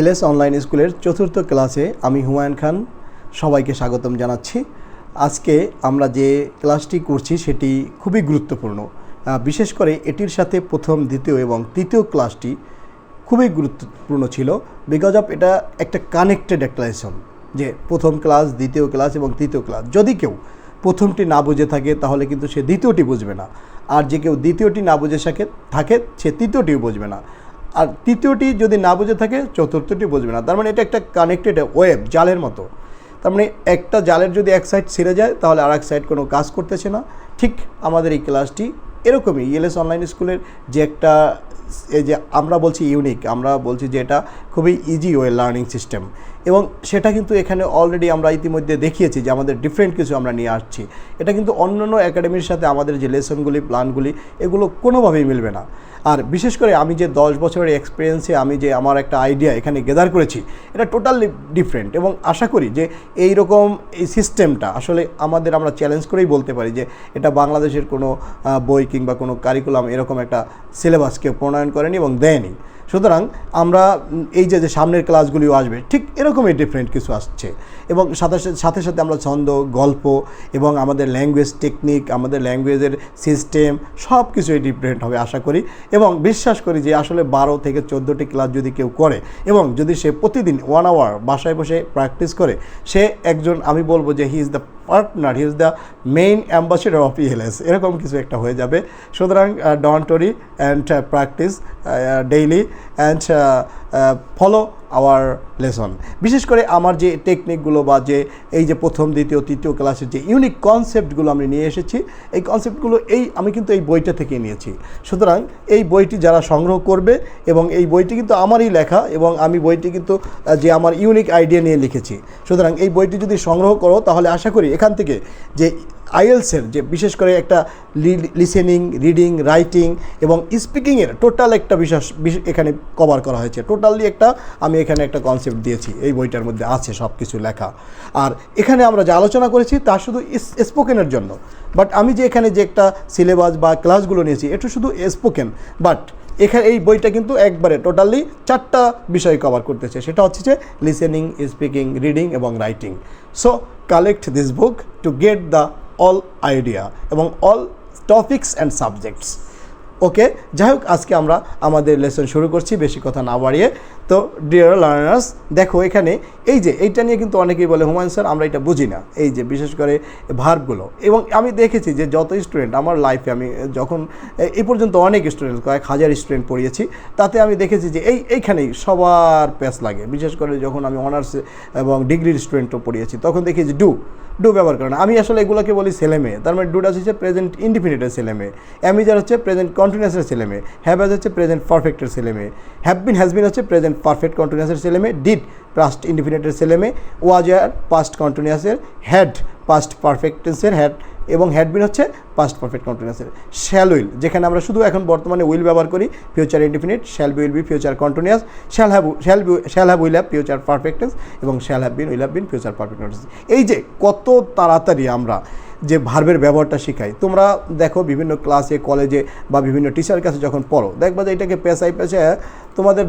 LS online স্কুলের চতুর্থ ক্লাসে আমি হুমায়ুন খান সবাইকে স্বাগতম জানাচ্ছি। আজকে আমরা যে ক্লাসটি করছি সেটি খুবই গুরুত্বপূর্ণ। বিশেষ করে এটির সাথে প্রথম, দ্বিতীয় এবং তৃতীয় ক্লাসটি খুবই গুরুত্বপূর্ণ ছিল, বিকজ অফ এটা একটা কানেক্টেড একটা লেসন, যে প্রথম ক্লাস, দ্বিতীয় ক্লাস এবং তৃতীয় ক্লাস। যদি কেউ প্রথমটি না বুঝে থাকে তাহলে কিন্তু সে দ্বিতীয়টি বুঝবে না, আর যে কেউ দ্বিতীয়টি না বুঝে থাকে সে তৃতীয়টিও বুঝবে না, আর তৃতীয়টি যদি না বুঝে থাকে চতুর্থটি বুঝবে না। তার মানে এটা একটা কানেক্টেড ওয়েব, জালের মতো। তার মানে একটা জালের যদি এক সাইড ছিঁড়ে যায় তাহলে আর এক সাইড কোনো কাজ করতেছে না। ঠিক আমাদের এই ক্লাসটি এরকমই। এলএস অনলাইন স্কুলের যে একটা, এই যে আমরা বলছি ইউনিক, আমরা বলছি যে এটা খুবই ইজি ওয়ে লার্নিং সিস্টেম, এবং সেটা কিন্তু এখানে অলরেডি আমরা ইতিমধ্যে দেখিয়েছি যে আমাদের ডিফারেন্ট কিছু আমরা নিয়ে আসছি। এটা কিন্তু অন্যান্য একাডেমির সাথে আমাদের যে লেসনগুলি, প্ল্যানগুলি, এগুলো কোনোভাবেই মিলবে না। আর বিশেষ করে আমি যে 10 বছরের এক্সপিরিয়েন্সে আমি যে আমার একটা আইডিয়া এখানে গেদার করেছি, এটা টোটালি ডিফারেন্ট। এবং আশা করি যে এই রকম এই সিস্টেমটা আসলে আমরা চ্যালেঞ্জ করেই বলতে পারি যে এটা বাংলাদেশের কোনো বই কিংবা কোনো কারিকুলাম এরকম একটা সিলেবাসকে প্রণয়ন করেনি এবং দেয়নি। সুতরাং আমরা এই যে সামনের ক্লাসগুলিও আসবে ঠিক এরকমই ডিফারেন্ট কিছু আসছে, এবং সাথে সাথে আমরা ছন্দ, গল্প এবং আমাদের ল্যাঙ্গুয়েজ টেকনিক, আমাদের ল্যাঙ্গুয়েজের সিস্টেম সব কিছুই ডিফারেন্ট হবে আশা করি। এবং বিশ্বাস করি যে আসলে 12 থেকে 14টি ক্লাস যদি কেউ করে এবং যদি সে প্রতিদিন 1 আওয়ার বাসায় বসে প্র্যাকটিস করে, সে একজন, আমি বলবো যে he is the partner, he is the main ambassador of ELS, এরকম কিছু একটা হয়ে যাবে। সুতরাং don't worry and practice daily and follow our lesson. বিশেষ করে আমার যে টেকনিকগুলো বা যে এই যে প্রথম, দ্বিতীয়, তৃতীয় ক্লাসের যে ইউনিক কনসেপ্টগুলো আমি নিয়ে এসেছি, এই কনসেপ্টগুলো আমি কিন্তু এই বইটা থেকে নিয়েছি। সুতরাং এই বইটি যারা সংগ্রহ করবে, এবং এই বইটি কিন্তু আমারই লেখা, এবং আমি বইটি কিন্তু যে আমার ইউনিক আইডিয়া নিয়ে লিখেছি। সুতরাং এই বইটি যদি সংগ্রহ করো তাহলে আশা করি এখান থেকে যে আইএলসের যে বিশেষ করে একটা লিসেনিং, রিডিং, রাইটিং এবং স্পিকিংয়ের টোটাল একটা বিষয় এখানে কভার করা হয়েছে। টোটালি আমি এখানে একটা কনসেপ্ট দিয়েছি, এই বইটার মধ্যে আছে সব কিছু লেখা। আর এখানে আমরা যে আলোচনা করেছি তা শুধু স্পোকেনের জন্য, বাট আমি যে এখানে যে একটা সিলেবাস বা ক্লাসগুলো নিয়েছি এটা শুধু স্পোকেন, বাট এখানে এই বইটা কিন্তু একবারে টোটালি 4টা বিষয় কভার করতেছে। সেটা হচ্ছে যে লিসেনিং, স্পিকিং, রিডিং এবং writing. So collect this book to get the all idea এবং অল টপিকস অ্যান্ড সাবজেক্টস। ওকে, যাই হোক, আজকে আমরা আমাদের লেসন শুরু করছি বেশি কথা না বাড়িয়ে। তো ডিয়ার লার্নার্স, দেখো এখানে এইটা নিয়ে কিন্তু অনেকেই বলে হুমায়ুন স্যার আমরা এটা বুঝি না, এই যে বিশেষ করে ভার্বগুলো। এবং আমি দেখেছি যে যত স্টুডেন্ট আমার লাইফে, আমি যখন এই পর্যন্ত অনেক স্টুডেন্ট, কয়েক হাজার স্টুডেন্ট পড়িয়েছি, তাতে আমি দেখেছি যে এইখানেই সবার প্যাচ লাগে। বিশেষ করে যখন আমি অনার্স এবং ডিগ্রির স্টুডেন্টও পড়িয়েছি তখন দেখি যে ডু ব্যবহার করে না। আমি আসলে এগুলোকে বলি ছেলেমেয়ে। তার মানে ডুটা হচ্ছে প্রেজেন্ট ইনডিফিনিটের ছেলেমেয়ে, অ্যামিজার হচ্ছে প্রেজেন্ট কন্টিনিউয়াসের ছেলেমেয়ে, হ্যাভ হচ্ছে প্রেজেন্ট পারফেক্টের ছেলেমেয়ে, হ্যাভ বিন হচ্ছে প্রেজেন্ট পারফেক্ট কন্টিনিউয়াসের ছেলেমেয়ে, ডিড পাস্ট ইনডিফিনিটের ছেলেমেয়ে, ওয়াজ আর পাস্ট কন্টিনিউয়াসের, হ্যাড পাস্ট পারফেক্ট টেন্সের হ্যাড, এবং হ্যাড বিন হচ্ছে পাস্ট পারফেক্ট কন্টিনিউয়াসের। শ্যাল উইল, যেখানে আমরা শুধু এখন বর্তমানে উইল ব্যবহার করি, future indefinite, shall be will be future continuous, shall have will have future perfect tense, এবং shall have been will have been future perfect continuous. এই যে কত তাড়াতাড়ি আমরা যে ভার্বের ব্যবহারটা শিখাই, তোমরা দেখো বিভিন্ন ক্লাসে, কলেজে বা বিভিন্ন টিচারের কাছে যখন পড়ো, দেখবা যে এটাকে পেশায় তোমাদের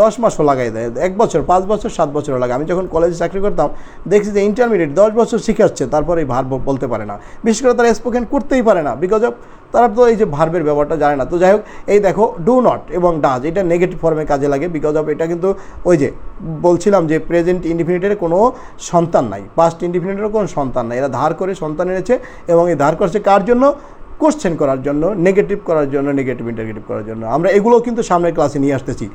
10 মাসও লাগাই দেয়, 1 বছর, 5 বছর, 7 বছরও লাগে। আমি যখন কলেজে চাকরি করতাম দেখছি যে ইন্টারমিডিয়েট 10 বছর শিখাচ্ছে, তারপরে এই ভার্ব বলতে পারে না। বিশেষ করে তারা স্পোকেন করতেই পারে না, বিকজ অফ তারা তো এই যে ভার্বের ব্যবহারটা জানে না। তো যাই হোক, এই দেখো ডু নট এবং ডাজ, এটা নেগেটিভ ফর্মে কাজে লাগে, বিকজ অফ এটা কিন্তু ওই যে বলছিলাম যে প্রেজেন্ট ইনডিফিনিটের কোনো সন্তান নাই, পাস্ট ইনডিফিনিটেরও কোনো সন্তান নাই। এরা ধার করে সন্তান এনেছে, এবং এই ধার করছে কার জন্য? কোশ্চেন করার জন্য, নেগেটিভ করার জন্য, নেগেটিভ ইন্টারগেটিভ করার জন্য। আমরা এগুলো কিন্তু সামনের ক্লাসে নিয়ে আসতেছি।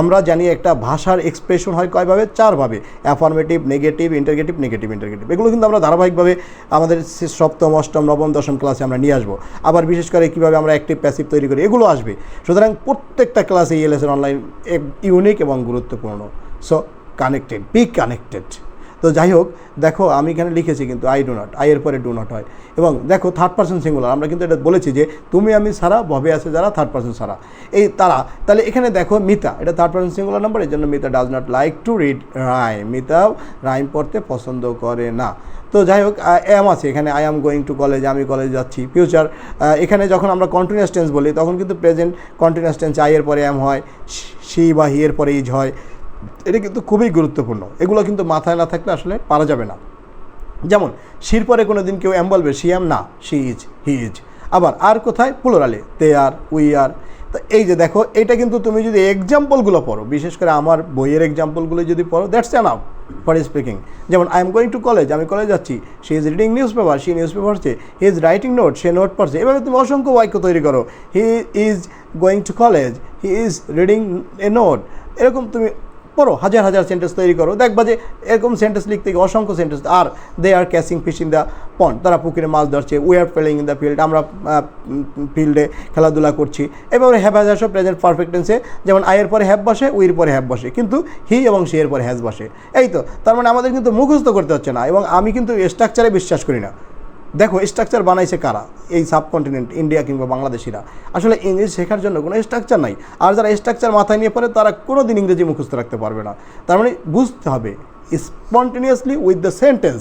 আমরা জানি একটা ভাষার এক্সপ্রেশন হয় কয়ভাবে? 4ভাবে, affirmative, negative, interrogative, negative interrogative. এগুলো কিন্তু আমরা ধারাবাহিকভাবে আমাদের 7ম, 8ম, 9ম, 10ম ক্লাসে আমরা নিয়ে আসবো। আবার বিশেষ করে কীভাবে আমরা অ্যাক্টিভ প্যাসিভ তৈরি করি, এগুলো আসবে। সুতরাং প্রত্যেকটা ক্লাসে ইএলএস অনলাইন ইউনিক এবং গুরুত্বপূর্ণ। So connected, B connected. তো যাই হোক, দেখো আমি এখানে লিখেছি কিন্তু আই ডু নট, আইয়ের পরে ডু নট হয়। এবং দেখো থার্ড পারসন সিঙ্গুলার, আমরা কিন্তু এটা বলেছি যে তুমি আমি ছাড়া, ভবে আছে যারা, থার্ড পারসন ছাড়া, এই তারা। তাহলে এখানে দেখো মিতা, এটা থার্ড পারসন সিঙ্গুলার নাম্বার, এই জন্য Mita does not like to read rhyme, Mita rhyme পড়তে পছন্দ করে না। তো যাই হোক, এম আছে এখানে, I am going to college, আমি কলেজ যাচ্ছি। ফিউচার, এখানে যখন আমরা কন্টিনিউয়াস টেন্স বলি তখন কিন্তু প্রেজেন্ট কন্টিনিউয়াস টেন্স আই এর পরে এম হয়, সি বা হি এর পরে ইজ হয়। এটা কিন্তু খুবই গুরুত্বপূর্ণ, এগুলো কিন্তু মাথায় না থাকলে আসলে পারা যাবে না। যেমন শির পরে কোনো দিন কেউ এম বলবে, শি এম না, শি ইজ, হি ইজ। আবার আর কোথায় প্লুরালে, দে আর, উই আর। তো এই যে দেখো, এটা কিন্তু তুমি যদি এক্সাম্পলগুলো পড়ো, বিশেষ করে আমার বইয়ের এক্সাম্পলগুলো যদি পড়ো, দ্যাটস এনাফ ফর স্পিকিং। যেমন I am going to college, আমি কলেজ যাচ্ছি, she is reading newspaper, সে নিউজ পেপার পড়ছে, হি ইজ রাইটিং নোট, সে নোট পড়ছে। এভাবে তুমি অসংখ্য বাক্য তৈরি করো। He is going to college, he is reading a note. এরকম তুমি পড়ো, হাজার হাজার সেন্টেন্স তৈরি করো, দেখবা যে এরকম সেন্টেন্স লিখতে গিয়ে অসংখ্য সেন্টেন্স। আর they are catching fish in the pond, তারা পুকুরে মাছ ধরছে। We are playing in the field, আমরা ফিল্ডে খেলাধুলা করছি। এবারে হ্যাভ হ্যাজ আসো প্রেজেন্ট পারফেক্ট টেন্সে, যেমন আয়ের পরে হ্যাভ বসে, উইর পরে হ্যাভ বসে, কিন্তু হি এবং সি এর পরে হ্যাজ বসে। এই তো, তার মানে আমাদের কিন্তু মুখস্থ করতে হচ্ছে না। এবং আমি কিন্তু স্ট্রাকচারে বিশ্বাস করি না। দেখো স্ট্রাকচার বানাইছে কারা? এই সাবকন্টিনেন্ট, ইন্ডিয়া কিংবা বাংলাদেশিরা। আসলে ইংলিশ শেখার জন্য কোনো স্ট্রাকচার নাই। আর যারা স্ট্রাকচার মাথায় নিয়ে পড়ে তারা কোনো দিন ইংরেজি মুখস্থ রাখতে পারবে না। তার মানে বুঝতে হবে স্পন্টেনিয়াসলি উইথ দ্য সেন্টেন্স,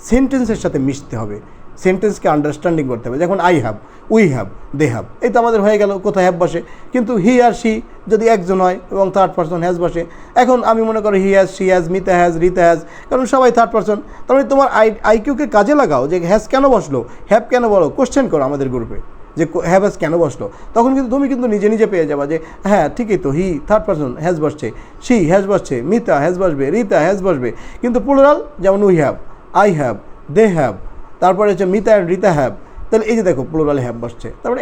সেন্টেন্সের সাথে মিশতে হবে, সেন্টেন্সকে আন্ডারস্ট্যান্ডিং করতে হবে। যেমন I have, we have, they have, এই তো আমাদের হয়ে গেল কোথায় হ্যাভ বসে। কিন্তু হি আর শি যদি একজন হয় এবং থার্ড পারসন হ্যাজ বসে, এখন আমি মনে করি he has, she has, Mita has, Rita has, কারণ সবাই থার্ড পারসন। তার মানে তোমার আইকিউকে কাজে লাগাও, যে হ্যাজ কেন বসলো, হ্যাভ কেন বলো, কোশ্চেন করো আমাদের গ্রুপে যে হ্যাভ হ্যাজ কেন বসলো। তখন কিন্তু তুমি কিন্তু নিজে নিজে পেয়ে যাবা যে হ্যাঁ ঠিকই তো, হি থার্ড পারসন হ্যাজ বসছে, শি হ্যাজ বসছে, মিতা হ্যাজ বসবে, রিতা হ্যাজ বসবে। কিন্তু প্লুরাল যেমন we have, I have, they have, তারপরে হচ্ছে মিতা অ্যান্ড রিতা হ্যাভ। তাহলে এই যে দেখো প্লুরালে হ্যাভ বসছে, তারপরে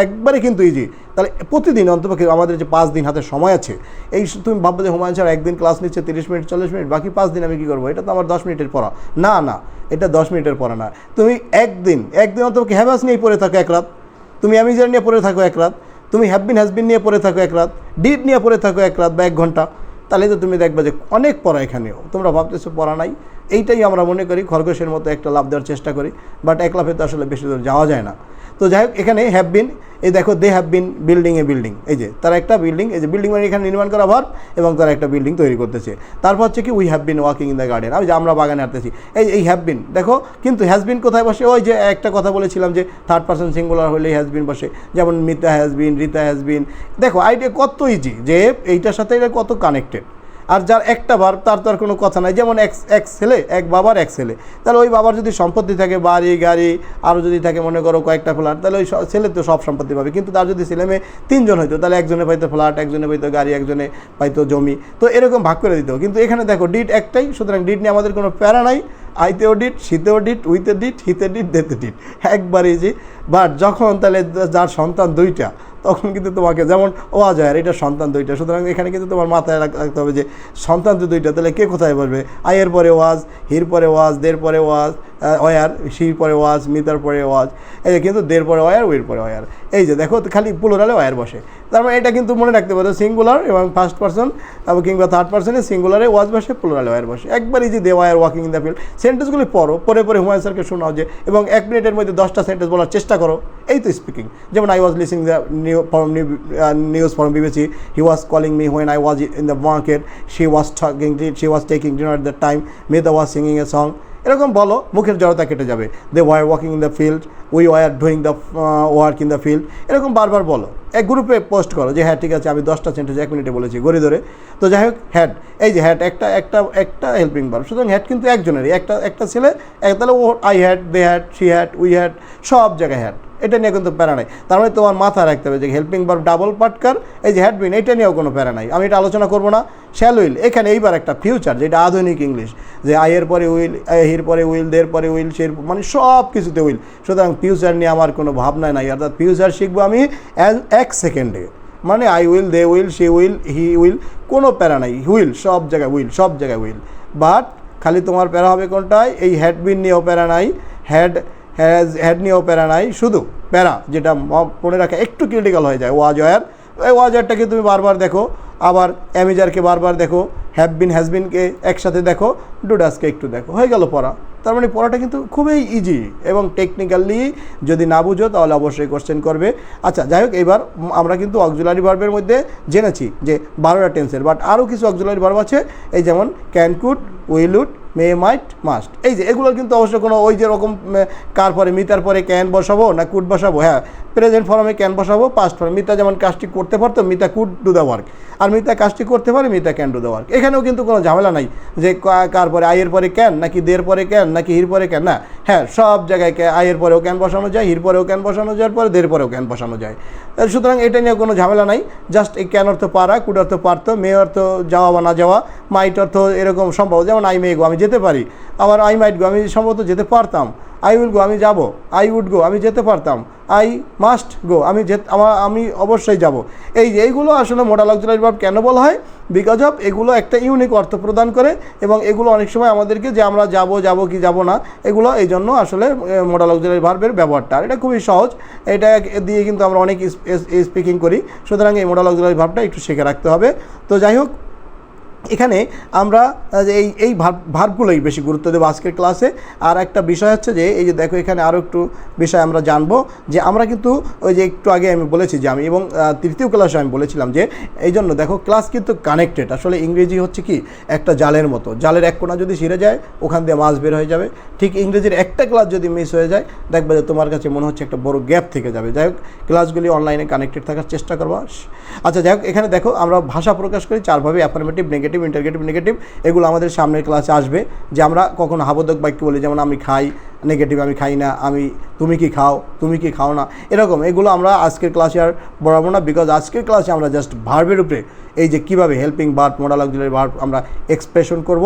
একবারে কিন্তু ইজি। তাহলে প্রতিদিন অন্তপক্ষে আমাদের যে 5 দিন হাতে সময় আছে, এই তুমি ভাববে যে হুমায়ুন স্যার একদিন ক্লাস নিচ্ছে 30 মিনিট 40 মিনিট, বাকি 5 দিন আমি কী করবো, এটা তো আমার 10 মিনিটের পড়া। না না, এটা 10 মিনিটের পড়া না। তুমি একদিন অন্তপক্ষে হ্যাভ হ্যাজ নিয়ে পড়ে থাকো এক রাত, তুমি অ্যামিজার নিয়ে পড়ে থাকো এক রাত, তুমি হ্যাভ বিন হ্যাজ বিন নিয়ে পড়ে থাকো এক রাত, ডিড নিয়ে পড়ে থাকো এক রাত বা 1 ঘন্টা, তাহলে তো তুমি দেখবে যে অনেক পড়া এখানেও। তোমরা ভাবতেছো পড়া নাই, এইটাই আমরা মনে করি খরগোশের মতো একটা লাভ দেওয়ার চেষ্টা করি, বাট এক লাভে তো আসলে বেশি দূর যাওয়া যায় না। তো যাই হোক, এখানে হ্যাভ বিন, এই দেখো they have been building a building, এই যে তারা একটা বিল্ডিং, এই যে বিল্ডিং মানে এখানে নির্মাণ করা ভার্ব, এবং তারা একটা বিল্ডিং তৈরি করতেছে। তারপর হচ্ছে কি we have been walking in the garden, আমি যে আমরা বাগানে হাঁটতেছি, এই হ্যাভ বিন দেখো। কিন্তু হ্যাজ বিন কোথায় বসে? ওই যে একটা কথা বলেছিলাম যে থার্ড পারসন সিঙ্গুলার হলেই হ্যাজ বিন বসে, যেমন Mita has been, Rita has been. দেখো আইডিয়া কত ইজি, যে এইটার সাথে এটা কত কানেক্টেড। আর যার একটা ভার্ব তার তো আর কোনো কথা নাই, যেমন এক ছেলে, এক বাবার এক ছেলে, তাহলে ওই বাবার যদি সম্পত্তি থাকে, বাড়ি গাড়ি, আরও যদি থাকে মনে করো কয়েকটা ফ্ল্যাট, তাহলে ওই ছেলে তো সব সম্পত্তি পাবে। কিন্তু তার যদি ছেলে মেয়ে 3 জন হইতো, তাহলে একজনে পাইতো ফ্ল্যাট, একজনে পাইতো গাড়ি, একজনে পাইতো জমি, তো এরকম ভাগ করে দিত। কিন্তু এখানে দেখো ডিট একটাই, সুতরাং ডিট নিয়ে আমাদের কোনো প্যারা নাই। আইতেও ডিট, শীতেও ডিট, উইতে ডিট, হিতে ডিট, দেতে ডিট, একবারই যে। বাট যখন তাহলে যার সন্তান 2টা, তখন কিন্তু তোমাকে, যেমন ওয়াজ আয়ার, এটা সন্তান 2টা, সুতরাং এখানে কিন্তু তোমার মাথায় রাখতে হবে যে সন্তান তো 2টা, তাহলে কে কোথায় বসবে? আয়ের পরে ওয়াজ, হির পরে ওয়াজ, দের পরে ওয়াজ, ওয়ার, শির পরে ওয়াজ, মিতার পরে ওয়াজ, এই যে কিন্তু দের পরে ওয়ার, উইর পরে ওয়ার। এই যে দেখো খালি প্লুরালে ওয়ার বসে। তার মানে এটা কিন্তু মনে রাখতে পারো, সিঙ্গুলার এবং ফার্স্ট পারসন কিংবা থার্ড পারসনে সিঙ্গুলারে ওয়াজ বসে, প্লুরালে ওয়ার বসে। একবারই যে they were walking in the field, সেন্টেন্সগুলি পড়ো, পরে হুমায়ুন স্যারকে শোনাও যে, এবং 1 মিনিটের মধ্যে 10টা সেন্টেন্স বলার চেষ্টা করো। এই তো স্পিকিং। যেমন I was listening the news from BBC, he was calling me when I was in the market, she was taking dinner at the time, মেদা ওয়াজ সিঙ্গিং এ সং। এরকম বলো, মুখের জড়তা কেটে যাবে। They were walking in the field, we were doing the work in the field. এরকম বারবার বলো, এক গ্রুপে পোস্ট করো যে হ্যাঁ ঠিক আছে, আমি 10টা সেন্টেন্স 1 মিনিটে বলেছি গড়ি ধরে। তো যাই হোক, হ্যাড, এই যে হ্যাড একটা হেল্পিং ভার্ব, সুতরাং হ্যাড কিন্তু একজনেরই, একটা ছেলে, তাহলে ও I had, they had, she had, we had, সব জায়গায় হ্যাড। এটা নিয়ে কিন্তু প্যারা নাই। তার মানে তোমার মাথায় রাখতে হবে যে হেল্পিং ভার্ব ডাবল পার্টকার, এই যে হ্যাড বিন, এটা নিয়েও কোনো প্যারা নাই। আমি এটা আলোচনা করবো না। শ্যাল উইল, এখানে এইবার একটা ফিউচার, যেটা আধুনিক ইংলিশ, যে আইয়ের পরে উইল, হির পরে উইল, দের পরে উইল, সের মানে সব কিছুতে উইল। সুতরাং ফিউচার নিয়ে আমার কোনো ভাবনা নাই। অর্থাৎ ফিউচার শিখবো আমি 1 সেকেন্ডে, মানে I will, they will, she will, he will, কোনো প্যারা নাই। হুইল সব জায়গায় উইল, সব জায়গায় উইল। বাট খালি তোমার প্যারা হবে কোনটায়? এই হ্যাড বিন নিয়েও প্যারা নাই, হ্যাড নিয়েও প্যারা নাই। শুধু প্যারা যেটা মনে রাখা একটু ক্রিটিক্যাল হয়ে যায়, ওয়াজ ওয়ার। এই ওয়াজ ওয়ারটাকে তুমি বারবার দেখো, আবার অ্যামিজারকে বারবার দেখো, হ্যাভ বিন হ্যাজ বিনকে একসাথে দেখো, ডুডাসকে একটু দেখো, হয়ে গেল পড়া। তার মানে পড়াটা কিন্তু খুবই ইজি, এবং টেকনিক্যালি যদি না বুঝো তাহলে অবশ্যই কোশ্চেন করবে। আচ্ছা যাই হোক, এবার আমরা কিন্তু অক্সিলারি ভার্বের মধ্যে জেনেছি যে 12টা টেন্সের, বাট আরও কিছু অক্সিলারি ভার্ব আছে, এই যেমন can, could, will, would, may, might, must. এই যে এগুলোর কিন্তু অবশ্য কোনো ওই যেরকম কার পরে, মিতার পরে ক্যান বসাবো না কুড বসাবো, হ্যাঁ প্রেজেন্ট ফর্মে ক্যান বসাবো, পাস্ট ফর্মে মিতা যেমন কাজটি করতে পারতো, Mita could do the work, আর মিতা কাজটি করতে পারে, Mita can do the work. এখানেও কিন্তু কোনো ঝামেলা নাই যে কার পরে আইয়ের পরে ক্যান, নাকি দের পরে ক্যান, নাকি হির পরে ক্যান, না। হ্যাঁ, সব জায়গায় আইয়ের পরেও ক্যান বসানো যায়, হির পরেও ক্যান বসানো যায়, পরে দের পরেও ক্যান বসানো যায়। সুতরাং এটা নিয়ে কোনো ঝামেলা নাই। জাস্ট এই ক্যান অর্থ পারা, কুড অর্থ পারতো, মে অর্থ যাওয়া বা না যাওয়া, মাইট অর্থ এরকম সম্ভব, যেমন আই মে গো আমি যেতে পারি, আবার আই মাইট গো আমি সম্ভবত যেতে পারতাম, আই উইল গো আমি যাব, আই উড গো আমি যেতে পারতাম, আই মাস্ট গো আমি অবশ্যই যাব। এইগুলো আসলে মোডাল অক্সিলারি ভার্ব কেন বলা হয়? বিকজ অফ এগুলো একটা ইউনিক অর্থ প্রদান করে, এবং এগুলো অনেক সময় আমাদেরকে যে আমরা যাব কি যাব না, এগুলো এই জন্য আসলে মোডাল অক্সিলারি ভার্বের ব্যবহারটা, এটা খুবই সহজ। এটা দিয়ে কিন্তু আমরা অনেক স্পিকিং করি, সুতরাং এই মোডাল অক্সিলারি ভার্বটা একটু শিখে রাখতে হবে। তো যাই হোক, এখানে আমরা এই ভার্বগুলোই বেশি গুরুত্ব দেবো আজকের ক্লাসে। আর একটা বিষয় হচ্ছে যে এই যে দেখো, এখানে আরও একটু বিষয় আমরা জানবো যে আমরা কিন্তু ওই যে একটু আগে আমি বলেছি যে আমি, এবং তৃতীয় ক্লাসে আমি বলেছিলাম যে এই জন্য দেখো ক্লাস কিন্তু কানেক্টেড। আসলে ইংরেজি হচ্ছে কি একটা জালের মতো, জালের এক কোণা যদি ছিঁড়ে যায় ওখান দিয়ে মাছ বের হয়ে যাবে। ঠিক ইংরেজির একটা ক্লাস যদি মিস হয়ে যায়, দেখবে যে তোমার কাছে মনে হচ্ছে একটা বড় গ্যাপ থেকে যাবে। যাই হোক, ক্লাসগুলি অনলাইনে কানেক্টেড থাকার চেষ্টা করবো। আচ্ছা, যাই হোক, এখানে দেখো আমরা ভাষা প্রকাশ করি চারভাবে: অ্যাফার্মেটিভ, নেগেটিভ, ইন্টারগেটিভ, নেগেটিভ। এগুলো আমাদের সামনের ক্লাসে আসবে, যে আমরা কখনো হাবোধক বাক্য বলি, যেমন আমি খাই, নেগেটিভ আমি খাই না, তুমি কি খাও, তুমি কি খাও না, এরকম। এগুলো আমরা আজকের ক্লাসে আর বলাবো না, বিকজ আজকের ক্লাসে আমরা জাস্ট ভার্বের উপরে এই যে কীভাবে helping verb, modal auxiliary verb আমরা এক্সপ্রেশন করব,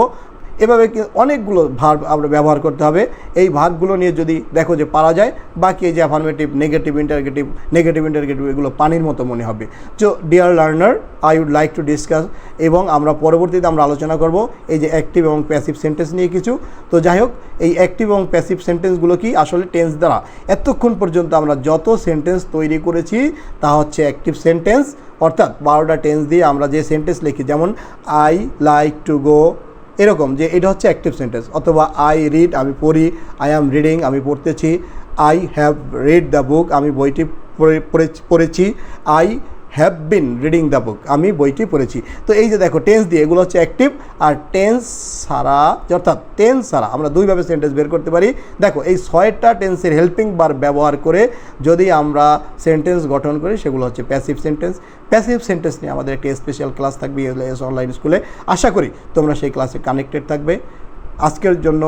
এভাবে অনেকগুলো ভার্ব আমরা ব্যবহার করতে হবে। এই ভার্বগুলো নিয়ে যদি দেখো যে পারা যায়, বাকি এই যে অ্যাফার্মেটিভ, নেগেটিভ, ইন্টারগেটিভ এগুলো পানির মতো মনে হবে। So dear learner, I would like to discuss, এবং আমরা পরবর্তীতে আমরা আলোচনা করব এই যে অ্যাক্টিভ এবং প্যাসিভ সেন্টেন্স নিয়ে কিছু। তো যাই হোক, এই অ্যাক্টিভ এবং প্যাসিভ সেন্টেন্সগুলো কি আসলে টেন্স দ্বারা এতক্ষণ পর্যন্ত আমরা যত সেন্টেন্স তৈরি করেছি তা হচ্ছে অ্যাক্টিভ সেন্টেন্স, অর্থাৎ 12টা টেন্স দিয়ে আমরা যে সেন্টেন্স লিখি, যেমন আই লাইক টু গো, এরকম, যে এটা হচ্ছে অ্যাক্টিভ সেন্টেন্স। অথবা আই রিড আমি পড়ি, আই অ্যাম রিডিং আমি পড়তেছি, I have read the book আমি বইটি পড়েছি, I have been reading the book আমি বইটি পড়েছি। তো এই যে দেখো টেন্স দিয়ে এগুলো হচ্ছে অ্যাক্টিভ। আর টেন্স ছাড়া, অর্থাৎ টেন্স ছাড়া আমরা দুইভাবে সেন্টেন্স বের করতে পারি। দেখো এই 6টা টেন্সের হেল্পিং ভার্ব ব্যবহার করে যদি আমরা সেন্টেন্স গঠন করি, সেগুলো হচ্ছে প্যাসিভ সেন্টেন্স। প্যাসিভ সেন্টেন্স নিয়ে আমাদের একটা স্পেশাল ক্লাস থাকবে ELS অনলাইন স্কুলে। আশা করি তোমরা সেই ক্লাসে কানেক্টেড থাকবে। আজকের জন্য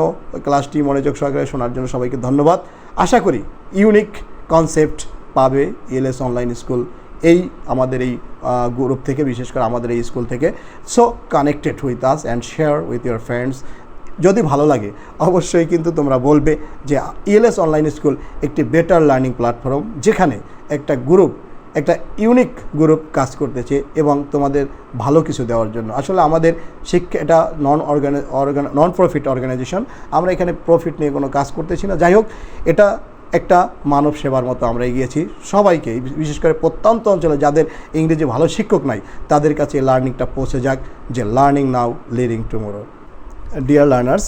ক্লাসটি মনোযোগ সহকারে শোনার জন্য সবাইকে ধন্যবাদ। আশা করি ইউনিক কনসেপ্ট পাবে ELS অনলাইন স্কুল এই আমাদের এই গ্রুপ থেকে, বিশেষ করে আমাদের এই স্কুল থেকে। So connected with us and share with your friends. যদি ভালো লাগে অবশ্যই কিন্তু তোমরা বলবে যে ELS অনলাইন স্কুল একটি বেটার লার্নিং প্ল্যাটফর্ম, যেখানে একটা গ্রুপ, একটা ইউনিক গ্রুপ কাজ করতেছে এবং তোমাদের ভালো কিছু দেওয়ার জন্য। আসলে আমাদের শিক্ষা এটা নন প্রফিট অর্গানাইজেশন, আমরা এখানে প্রফিট নিয়ে কোনো কাজ করতেছি না। যাই হোক, এটা একটা মানব সেবার মতো আমরা এগিয়েছি। সবাইকে, বিশেষ করে প্রত্যন্ত অঞ্চলে যাদের ইংরেজি ভালো শিক্ষক নাই, তাদের কাছে লার্নিংটা পৌঁছে যাক, যে লার্নিং নাও লিডিং টুমরো। ডিয়ার লার্নার্স,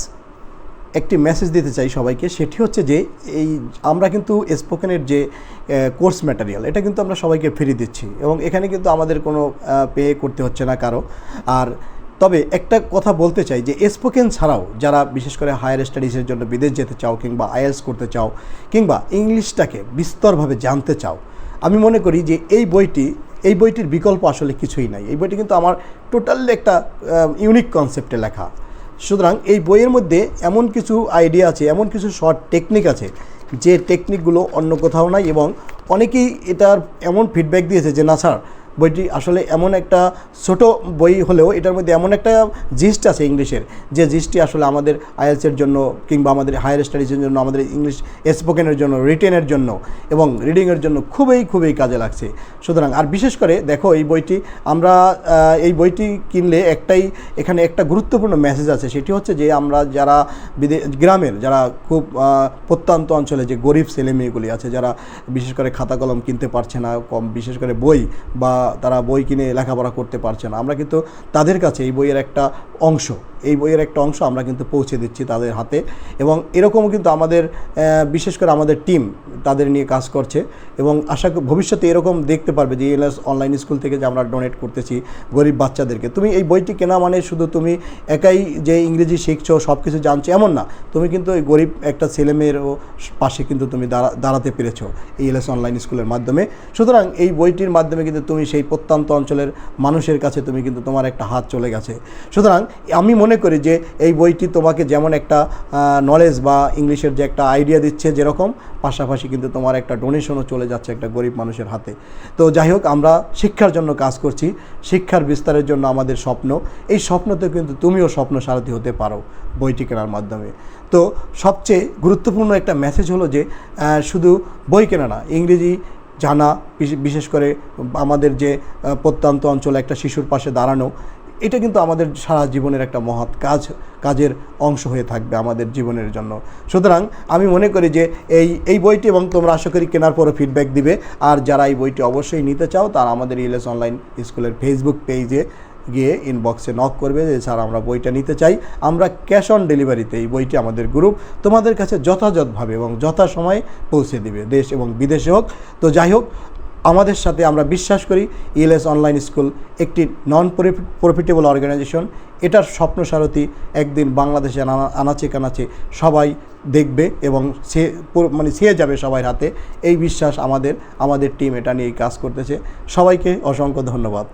একটি মেসেজ দিতে চাই সবাইকে, সেটি হচ্ছে যে এই আমরা কিন্তু স্পোকেনের যে কোর্স ম্যাটেরিয়াল, এটা কিন্তু আমরা সবাইকে ফ্রি দিচ্ছি, এবং এখানে কিন্তু আমাদের কোনো পে করতে হচ্ছে না কারো। আর তবে একটা কথা বলতে চাই যে স্পোকেন ছাড়াও যারা বিশেষ করে হায়ার স্টাডিজের জন্য বিদেশ যেতে চাও, কিংবা IELTS করতে চাও, কিংবা ইংলিশটাকে বিস্তরভাবে জানতে চাও, আমি মনে করি যে এই বইটির বিকল্প আসলে কিছুই নাই। এই বইটি কিন্তু আমার টোটালি একটা ইউনিক কনসেপ্টে লেখা। সুতরাং এই বইয়ের মধ্যে এমন কিছু আইডিয়া আছে, এমন কিছু শর্ট টেকনিক আছে, যে টেকনিকগুলো অন্য কোথাও নাই, এবং অনেকেই এটার এমন ফিডব্যাক দিয়েছে যে না স্যার, বইটি আসলে এমন একটা ছোট বই হলেও এটার মধ্যে এমন একটা জিস্ট আছে ইংলিশের, যে জিস্টটি আসলে আমাদের IELTS-এর জন্য, কিংবা আমাদের হায়ার স্টাডিজের জন্য, আমাদের ইংলিশ স্পোকেনের জন্য, রিটেনের জন্য এবং রিডিংয়ের জন্য খুবই কাজে লাগছে। সুতরাং আর বিশেষ করে দেখো এই বইটি কিনলে এখানে একটা গুরুত্বপূর্ণ মেসেজ আছে, সেটি হচ্ছে যে আমরা যারা গ্রামের, যারা খুব প্রত্যন্ত অঞ্চলে যে গরিব ছেলেমেয়েগুলি আছে, যারা বিশেষ করে খাতা কলম কিনতে পারছে না, বিশেষ করে বই, বা তারা বই কিনে লেখাপড়া করতে পারছে না, আমরা কিন্তু তাদের কাছে এই বইয়ের একটা অংশ এই বইয়ের একটা অংশ আমরা কিন্তু পৌঁছে দিচ্ছি তাদের হাতে। এবং এরকমও কিন্তু আমাদের বিশেষ করে আমাদের টিম তাদের নিয়ে কাজ করছে এবং আশা করি ভবিষ্যতে এরকম দেখতে পারবে যে ELS অনলাইন স্কুল থেকে যে আমরা ডোনেট করতেছি গরিব বাচ্চাদেরকে। তুমি এই বইটি কেনা মানে শুধু তুমি একাই যে ইংরেজি শিখছো, সব কিছু জানছো এমন না, তুমি কিন্তু ওই গরিব একটা ছেলেমেয়েরও পাশে কিন্তু তুমি দাঁড়াতে পেরেছো ELS অনলাইন স্কুলের মাধ্যমে। সুতরাং এই বইটির মাধ্যমে কিন্তু তুমি সেই প্রত্যন্ত অঞ্চলের মানুষের কাছে তুমি কিন্তু তোমার একটা হাত চলে গেছে। সুতরাং আমি মনে করি যে এই বইটি তোমাকে যেমন একটা নলেজ বা ইংলিশের যে একটা আইডিয়া দিচ্ছে যেরকম, পাশাপাশি কিন্তু তোমার একটা ডোনেশনও চলে যাচ্ছে একটা গরিব মানুষের হাতে। তো যাই হোক, আমরা শিক্ষার জন্য কাজ করছি, শিক্ষার বিস্তারের জন্য আমাদের স্বপ্ন। এই স্বপ্নতে কিন্তু তুমিও স্বপ্ন সারথি হতে পারো বইটি কেনার মাধ্যমে। তো সবচেয়ে গুরুত্বপূর্ণ একটা মেসেজ হলো যে শুধু বই কেনা না, ইংরেজি জানা, বিশেষ করে আমাদের যে প্রত্যন্ত অঞ্চলে একটা শিশুর পাশে দাঁড়ানো, এটা কিন্তু আমাদের সারা জীবনের একটা মহৎ কাজের অংশ হয়ে থাকবে আমাদের জীবনের জন্য। সুতরাং আমি মনে করি যে এই বইটি, এবং তোমরা আশা করি কেনার পরও ফিডব্যাক দিবে, আর যারা এই বইটি অবশ্যই নিতে চাও তারা আমাদের ELS অনলাইন স্কুলের ফেসবুক পেজে গিয়ে ইনবক্সে নক করবে যে স্যার আমরা বইটা নিতে চাই। আমরা ক্যাশ অন ডেলিভারিতে এই বইটি আমাদের গ্রুপ তোমাদের কাছে যথাযথভাবে এবং যথাসময়ে পৌঁছে দিবে, দেশ এবং বিদেশে হোক। তো যাই হোক, আমাদের সাথে আমরা বিশ্বাস করি ELS অনলাইন স্কুল একটি নন প্রফিটেবল অর্গানাইজেশন। এটার স্বপ্ন সারথি একদিন বাংলাদেশে আনাচে কানাচে সবাই দেখবে এবং ছেয়ে যাবে সবার হাতে। এই বিশ্বাস আমাদের টিম এটা নিয়েই কাজ করতেছে। সবাইকে অসংখ্য ধন্যবাদ।